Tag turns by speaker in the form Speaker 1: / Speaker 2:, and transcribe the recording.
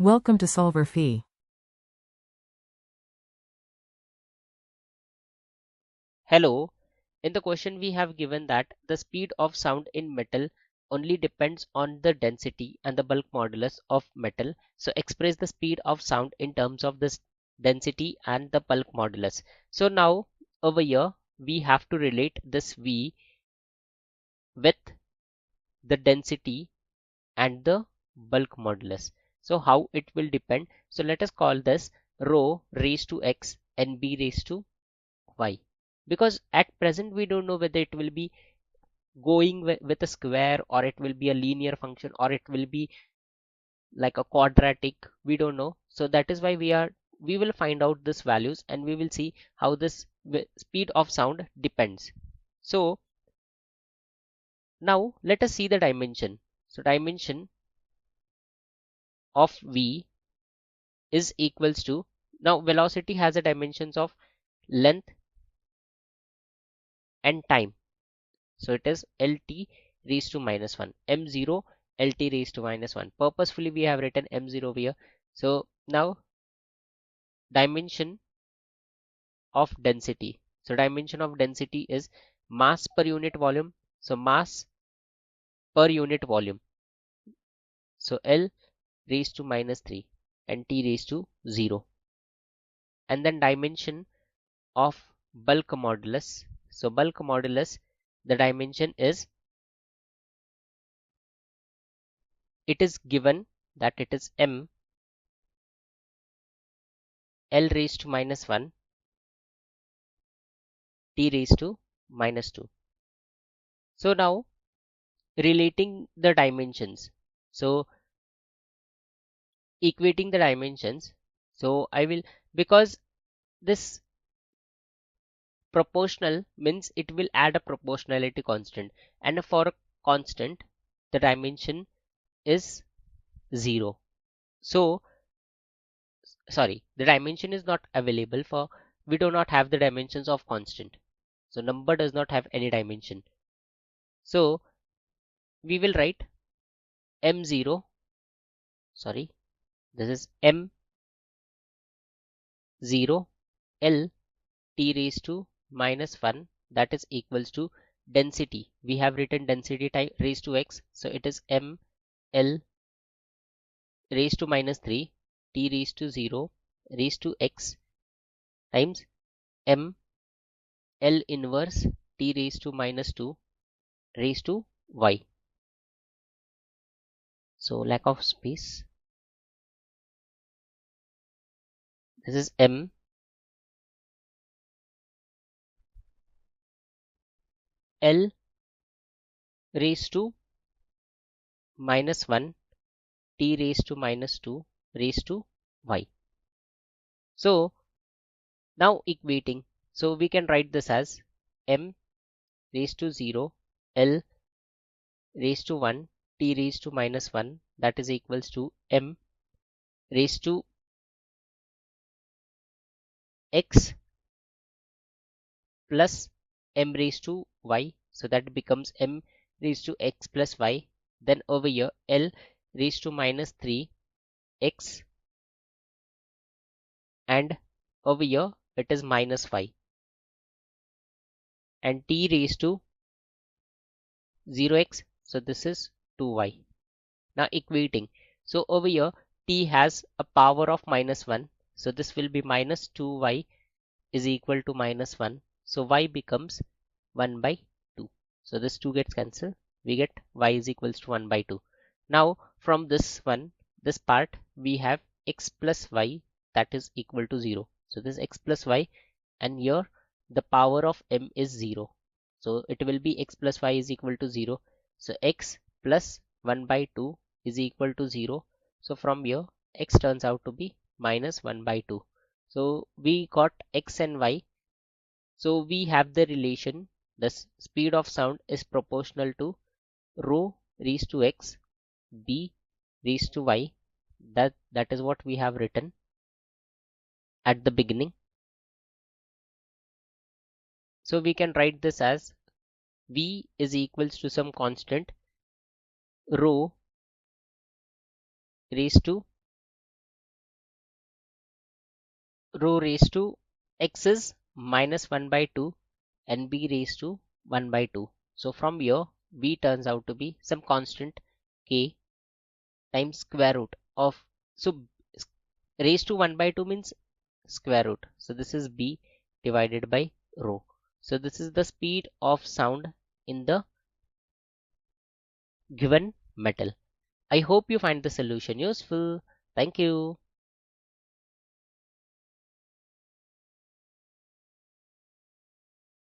Speaker 1: Welcome to solverfy.
Speaker 2: Hello, in the question we have given that the speed of sound in metal only depends on the density and the bulk modulus of metal. So express the speed of sound in terms of this density and the bulk modulus. So now over here we have to relate this V with the density and the bulk modulus. So how it will depend? So let us call this rho raised to x and b raised to y, because at present we don't know whether it will be going with a square or it will be a linear function or it will be like a quadratic, we don't know. So that is why we will find out this values and we will see how this speed of sound depends. So now let us see the dimension. So dimension of v is equals to, now velocity has a dimensions of length and time. So it is lt raised to minus 1 m0 lt raised to minus 1. Purposefully we have written m0 here. So now dimension of density. So dimension of density is mass per unit volume. So mass per unit volume. So L raised to minus 3 and T raised to 0. And then dimension of bulk modulus. So bulk modulus, the dimension is, it is given that it is M L raised to minus 1 T raised to minus 2. So now relating the dimensions. So equating the dimensions. So I will, because this proportional means it will add a proportionality constant, and for a constant the dimension is 0. So sorry, the dimension is not available for, we do not have the dimensions of constant. So number does not have any dimension. So we will write m0, sorry, this is m0 L T raised to minus 1, that is equals to density. We have written density raised to x. So it is m L raised to minus 3 T raised to 0 raised to x times m L inverse T raised to minus 2 raised to y. So lack of space. This is m L raised to minus 1 T raised to minus 2 raised to y. So now equating, so we can write this as m raised to 0 L raised to 1 T raised to minus 1, that is equals to m raised to x plus m raised to y. So that becomes m raised to x plus y. Then over here L raised to minus 3 x, and over here it is minus 5, and T raised to 0x, so this is 2y. Now equating, so over here T has a power of minus 1, so this will be minus 2y is equal to minus 1. So y becomes 1 by 2. So this 2 gets cancelled. We get y is equals to 1 by 2. Now from this one, this part, we have x plus y, that is equal to 0. So this x plus y, and here the power of m is 0. So it will be x plus y is equal to 0. So x plus 1 by 2 is equal to 0. So from here x turns out to be minus 1 by 2. So we got x and y. So we have the relation, the speed of sound is proportional to rho raised to x b raised to y. That is what we have written at the beginning. So we can write this as v is equals to some constant rho raised to rho raised to x is minus 1 by 2 and b raised to 1 by 2. So from here b turns out to be some constant k times square root of, so raised to 1 by 2 means square root. So this is b divided by rho. So this is the speed of sound in the given metal. I hope you find the solution useful. Thank you.